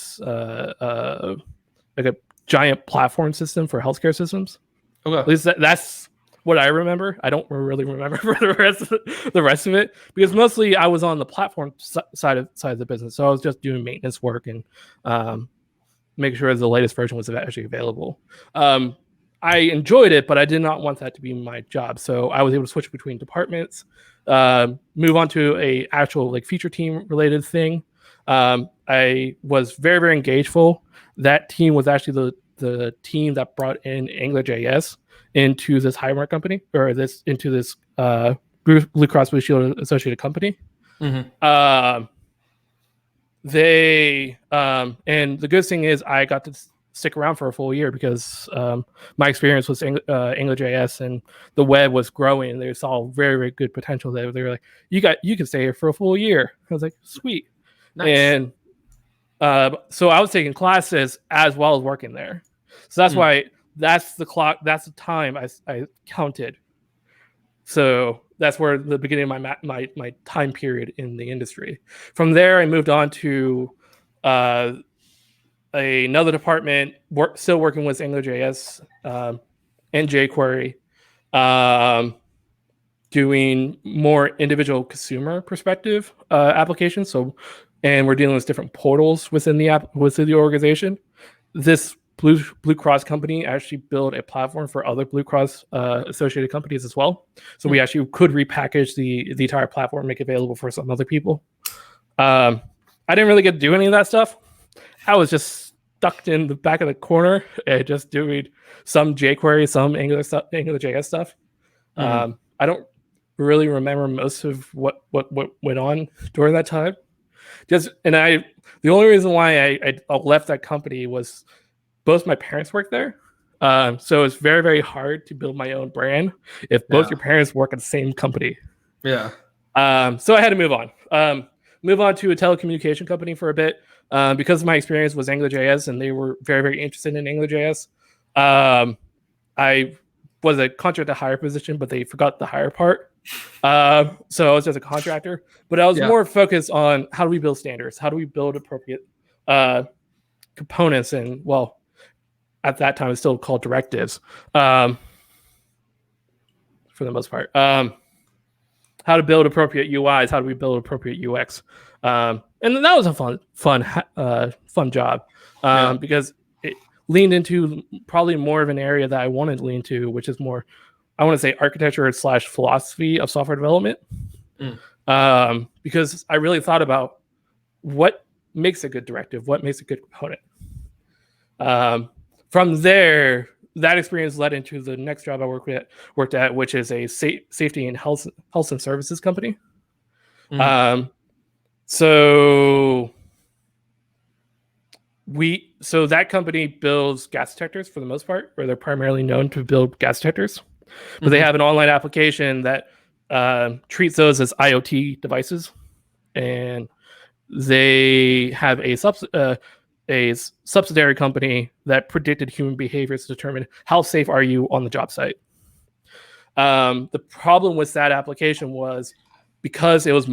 like a giant platform system for healthcare systems. Okay. At least that's what I remember. I don't really remember for the rest of it, because mostly I was on the platform side of the business, so I was just doing maintenance work and making sure the latest version was actually available. I enjoyed it, but I did not want that to be my job. So I was able to switch between departments, move on to a actual like feature team related thing. I was very, very engageful. That team was actually the team that brought in AngularJS into this Highmark company, or into this Blue Cross Blue Shield associated company. Mm-hmm. And the good thing is I got to stick around for a full year, because my experience with AngularJS and the web was growing. They saw very, very good potential there. They were like, you can stay here for a full year. I was like, sweet. Nice. And so I was taking classes as well as working there. So that's why that's the time I counted. So that's where the beginning of my time period in the industry. From there, I moved on to another department, still working with AngularJS and jQuery, doing more individual consumer perspective applications. And we're dealing with different portals within the organization. This Blue Cross company actually built a platform for other Blue Cross associated companies as well. So we actually could repackage the entire platform, make it available for some other people. I didn't really get to do any of that stuff. I was just stuck in the back of the corner and just doing some jQuery, some AngularJS stuff. I don't really remember most of what went on during that time. The only reason why I left that company was both my parents worked there. So it's very, very hard to build my own brand if both your parents work at the same company. Yeah. So I had to move on. Move on to a telecommunication company for a bit. Because my experience was AngularJS and they were very, very interested in AngularJS. I was a contract to hire position, but they forgot the hire part. So I was just a contractor, but I was more focused on how do we build standards? How do we build appropriate components? And well, at that time, it's still called directives for the most part. How to build appropriate UIs? How do we build appropriate UX? And that was a fun job because it leaned into probably more of an area that I wanted to lean to, which is more, I want to say, architecture / philosophy of software development. Because I really thought about what makes a good directive, what makes a good component. From there, that experience led into the next job I worked at, which is a safety and health and services company. So that company builds gas detectors for the most part, or they're primarily known to build gas detectors. But they have an online application that treats those as IoT devices, and they have a subsidiary company that predicted human behaviors to determine how safe are you on the job site. The problem with that application was because it was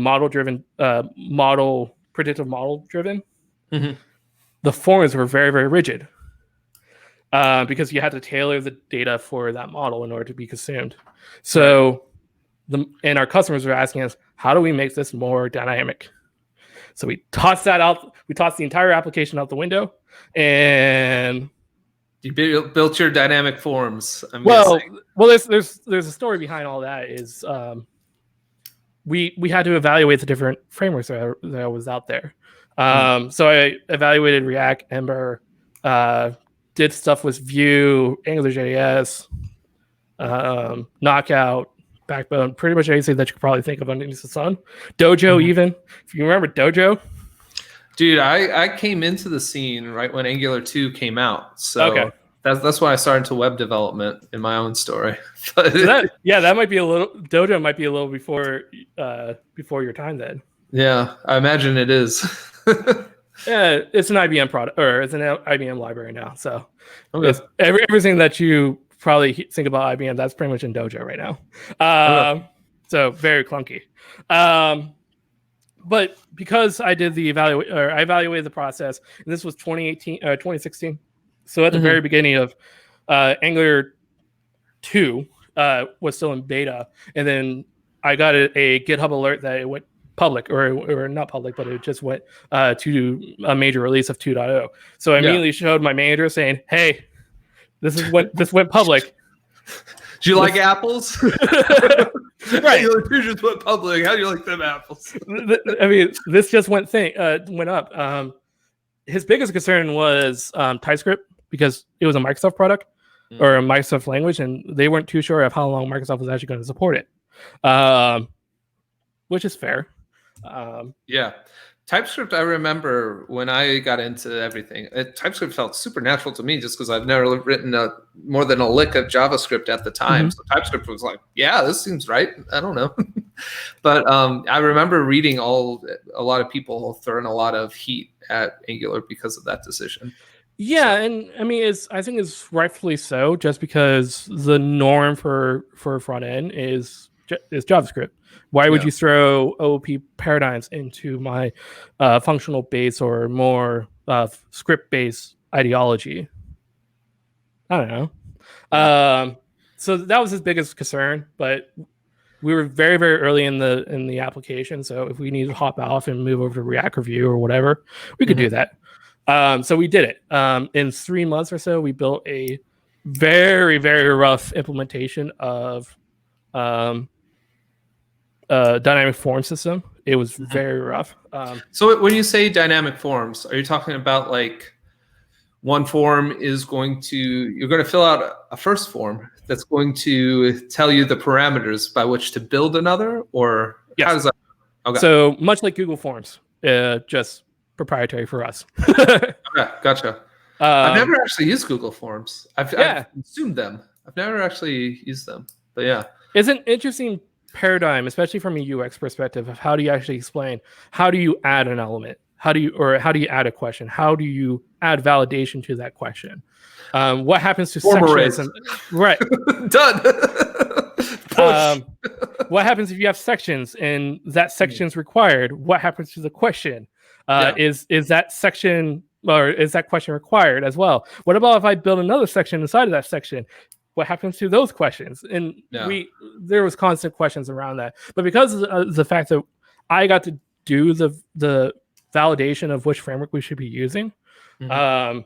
predictive model driven. The forms were very, very rigid because you had to tailor the data for that model in order to be consumed. So, and our customers were asking us, how do we make this more dynamic? So we tossed that out. We tossed the entire application out the window, and you built your dynamic forms. Well, there's a story behind all that. Is we had to evaluate the different frameworks that was out there. So I evaluated React, Ember, did stuff with Vue, AngularJS, Knockout, Backbone, pretty much anything that you could probably think of underneath the sun. Dojo, even. If you remember Dojo. Dude, I came into the scene right when Angular 2 came out. So that's why I started to web development in my own story. So that might be Dojo might be a little before your time then. Yeah, I imagine it is. Yeah, it's an IBM product, or it's an IBM library now. So everything that you probably think about IBM, that's pretty much in Dojo right now. So very clunky. But because I did I evaluated the process, and this was 2016. So at the very beginning of Angular 2 was still in beta, and then I got a GitHub alert that it went public, or not public, but it just went to a major release of 2.0. So I immediately showed my manager saying, "Hey, this went public." Do you like apples? Right. You just went public. How do you like them apples? I mean, this just went up. His biggest concern was TypeScript, because it was a Microsoft product or a Microsoft language, and they weren't too sure of how long Microsoft was actually going to support it, which is fair. Yeah. TypeScript, I remember when I got into everything, TypeScript felt super natural to me just because I've never written more than a lick of JavaScript at the time. So TypeScript was like, yeah, this seems right. I don't know. But I remember reading a lot of people throwing a lot of heat at Angular because of that decision. Yeah, and I mean, I think it's rightfully so, just because the norm for front end is JavaScript. Why would you throw OOP paradigms into my functional base or more script based ideology? I don't know. So that was his biggest concern, but we were very, very early in the application. So if we needed to hop off and move over to React Review or whatever, we could do that. So we did it. In 3 months or so, we built a very, very rough implementation of dynamic form system. It was very rough. So when you say dynamic forms, are you talking about like one form is you're going to fill out a first form that's going to tell you the parameters by which to build another, or how does that? Okay. So much like Google Forms, just proprietary for us. Okay, gotcha. I've never actually used Google Forms. I've consumed them. I've never actually used them, but yeah. It's an interesting paradigm, especially from a UX perspective, of how do you actually explain, how do you add an element, how do you add a question, how do you add validation to that question, what happens to sections, right? Done. What happens if you have sections and that section's required? What happens to the question? Is that section, or is that question required as well? What about if I build another section inside of that section? What happens to those questions? And there was constant questions around that. But because of the fact that I got to do the validation of which framework we should be using, I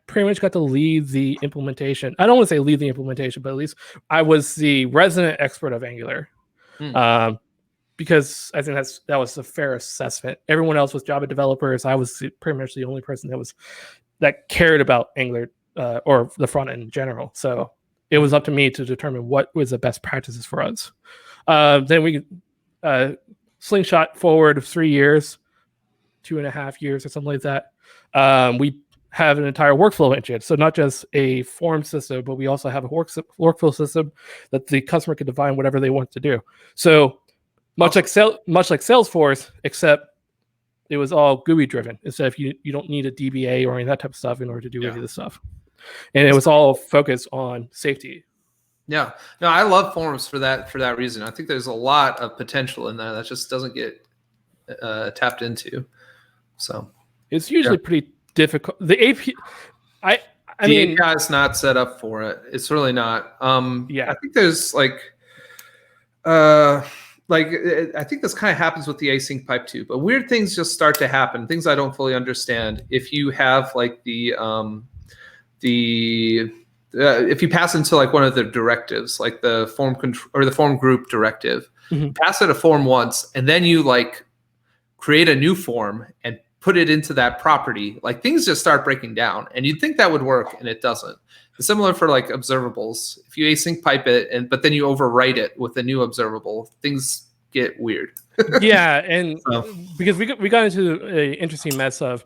pretty much got to lead the implementation. I don't want to say lead the implementation, but at least I was the resident expert of Angular. Because I think that was a fair assessment. Everyone else was Java developers. I was pretty much the only person that cared about Angular or the front end in general. So it was up to me to determine what was the best practices for us. Then we slingshot forward 3 years, 2.5 years or something like that. We have an entire workflow engine. So not just a form system, but we also have a workflow system that the customer can define whatever they want to do. So much like Salesforce, except it was all GUI driven. Instead of you don't need a DBA or any of that type of stuff in order to do any of this stuff. And it was all focused on safety. Yeah, no, I love forms for that reason. I think there's a lot of potential in there that just doesn't get tapped into. So it's usually pretty difficult. The API, I mean, API is not set up for it. It's really not. I think there's I think this kind of happens with the async pipe too. But weird things just start to happen. Things I don't fully understand. If you have like if you pass into like one of the directives, like the form control or the form group directive, pass it a form once, and then you like create a new form and put it into that property, like things just start breaking down. And you'd think that would work, and it doesn't. It's similar for like observables. If you async pipe it, but then you overwrite it with a new observable, things get weird. And because we got into an interesting mess of,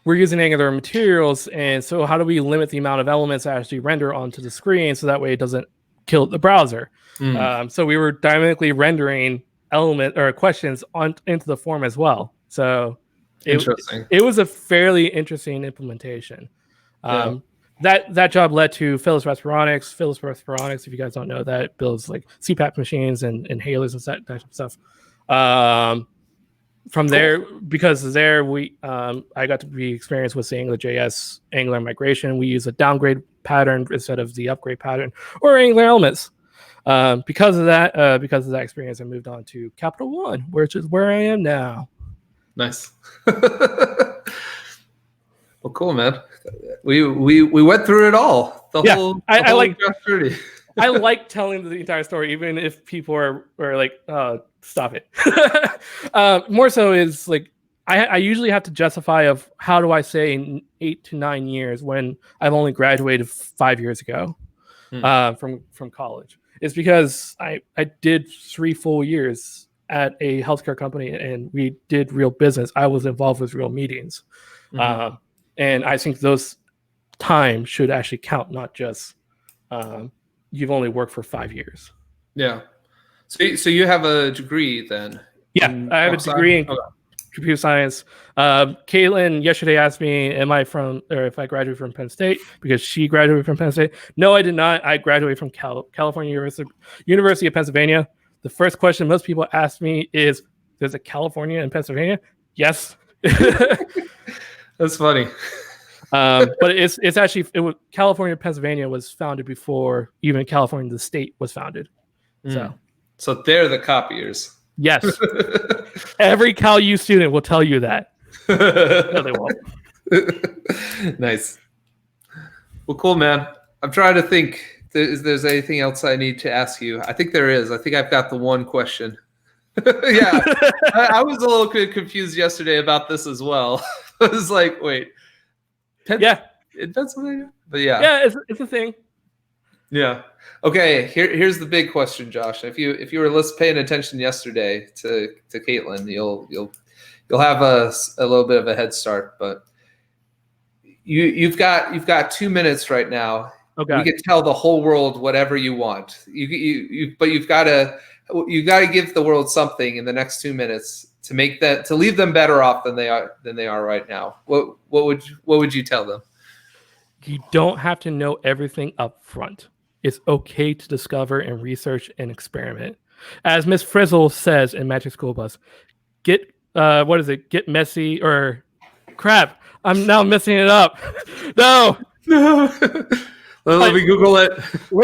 we're using Angular materials, and so how do we limit the amount of elements that actually render onto the screen so that way it doesn't kill the browser? So we were dynamically rendering element or questions into the form as well. So it was a fairly interesting implementation. That job led to Philips Respironics. Philips Respironics, if you guys don't know, that builds like CPAP machines and inhalers and that type of stuff. from there, because there I got to be experienced with the AngularJS Angular migration. We use a downgrade pattern instead of the upgrade pattern or Angular elements. Because of that experience, I moved on to Capital One, which is where I am now. Nice. Well, cool, man. We went through it all. I like journey. I like telling the entire story, even if people are like, stop it. More so is like I usually have to justify of how do I say 8 to 9 years when I've only graduated 5 years ago from college. It's because I did 3 full years at a healthcare company and we did real business. I was involved with real meetings. And I think those times should actually count, not just you've only worked for 5 years. Yeah. So you have a degree then? Yeah, I have a degree in computer science. Caitlin yesterday asked me, if I graduated from Penn State, because she graduated from Penn State. No, I did not. I graduated from California University of Pennsylvania. The first question most people ask me is, there's a California in Pennsylvania? Yes. That's funny. But it's actually California, Pennsylvania was founded before even California, the state, was founded. So they're the copiers. Yes. Every CalU student will tell you that. No, they won't. Nice. Well, cool, man. I'm trying to think if there's anything else I need to ask you. I think there is. I think I've got the one question. Yeah. I was a little bit confused yesterday about this as well. I was like, wait. In Pennsylvania? But yeah. Yeah, it's a thing. Yeah. Okay. Here's the big question, Josh. If you were paying attention yesterday to Caitlin, you'll have a little bit of a head start. But you've got 2 minutes right now. Okay. You can tell the whole world whatever you want. But you've got to give the world something in the next 2 minutes to leave them better off than they are right now. What would you tell them? You don't have to know everything up front. It's okay to discover and research and experiment. As Miss Frizzle says in Magic School Bus, get messy, or crap. I'm now messing it up. No. Let me Google it.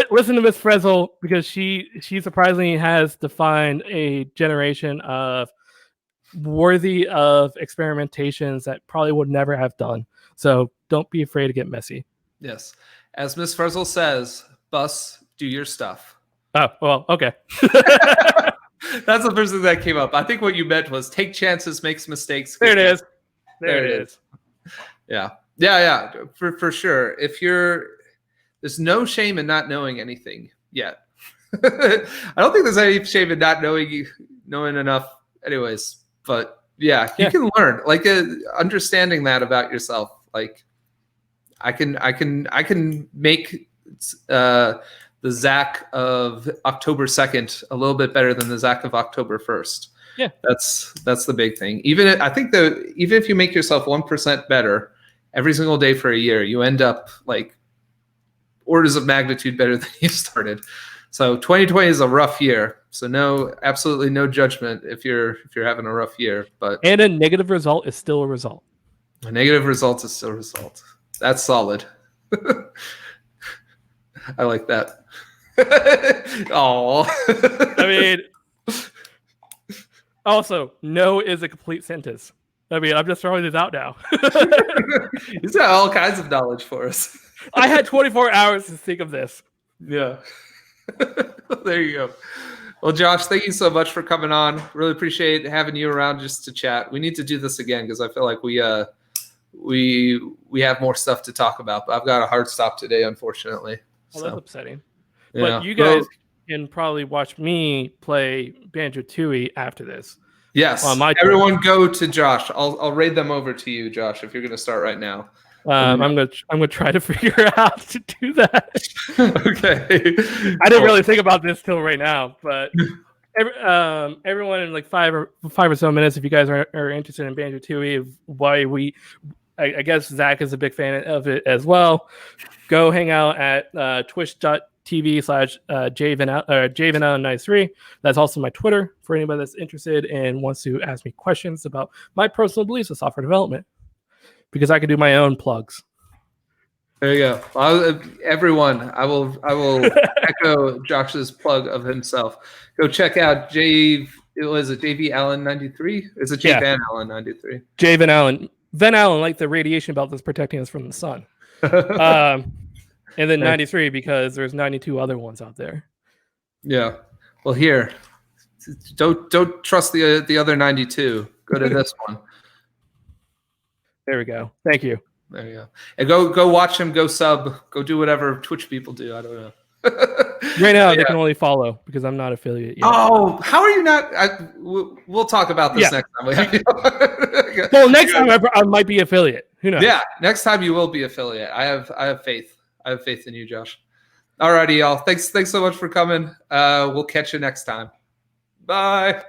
Listen to Miss Frizzle, because she surprisingly has defined a generation of worthy of experimentations that probably would never have done. So don't be afraid to get messy. Yes. As Miss Frizzle says, Bus, do your stuff. Oh, well, okay. That's the first thing that came up. I think what you meant was take chances, makes mistakes. There it is. There it is. Yeah. For sure. There's no shame in not knowing anything yet. I don't think there's any shame in not knowing enough anyways. But yeah, you can learn, like understanding that about yourself. Like I can make the Zach of October 2nd a little bit better than the Zach of October 1st. Yeah, that's the big thing. Even if you make yourself 1% better every single day for a year, you end up like orders of magnitude better than you started. So 2020 is a rough year. So absolutely no judgment if you're having a rough year. And a negative result is still a result. A negative result is still a result. That's solid. I like that. Oh. I mean, also, no is a complete sentence. I mean, I'm just throwing this out now. He's got all kinds of knowledge for us. I had 24 hours to think of this. Yeah. There you go. Well, Josh, thank you so much for coming on. Really appreciate having you around just to chat. We need to do this again because I feel like we have more stuff to talk about. But I've got a hard stop today, unfortunately. Well, that's upsetting. Yeah. But you guys can probably watch me play Banjo-Tooie after this. Yes. Everyone go to Josh. I'll raid them over to you, Josh, if you're going to start right now. I'm gonna try to figure out how to do that. Okay. I didn't really think about this till right now, but everyone in like five or so minutes, if you guys are interested in Banjo-Tooie, why I guess Zach is a big fan of it as well. Go hang out at twitch.tv/jvanallen93. That's also my Twitter for anybody that's interested and wants to ask me questions about my personal beliefs of software development, because I can do my own plugs. There you go. Everyone, I will echo Josh's plug of himself. Go check out JV Allen 93. Is it J Van Allen 93? J Van Allen. Van Allen, like the radiation belt that's protecting us from the sun. And then 93 because there's 92 other ones out there. Yeah. Well, here, don't trust the other 92. Go to this one. There we go. Thank you. There you go. And go watch him. Go sub. Go do whatever Twitch people do. I don't know. Right now, they can only follow because I'm not affiliate yet. Oh, how are you not? We'll talk about this next time. Well, next time I might be affiliate. Who knows? Yeah, next time you will be affiliate. I have faith. I have faith in you, Josh. Alrighty, y'all. Thanks so much for coming. We'll catch you next time. Bye.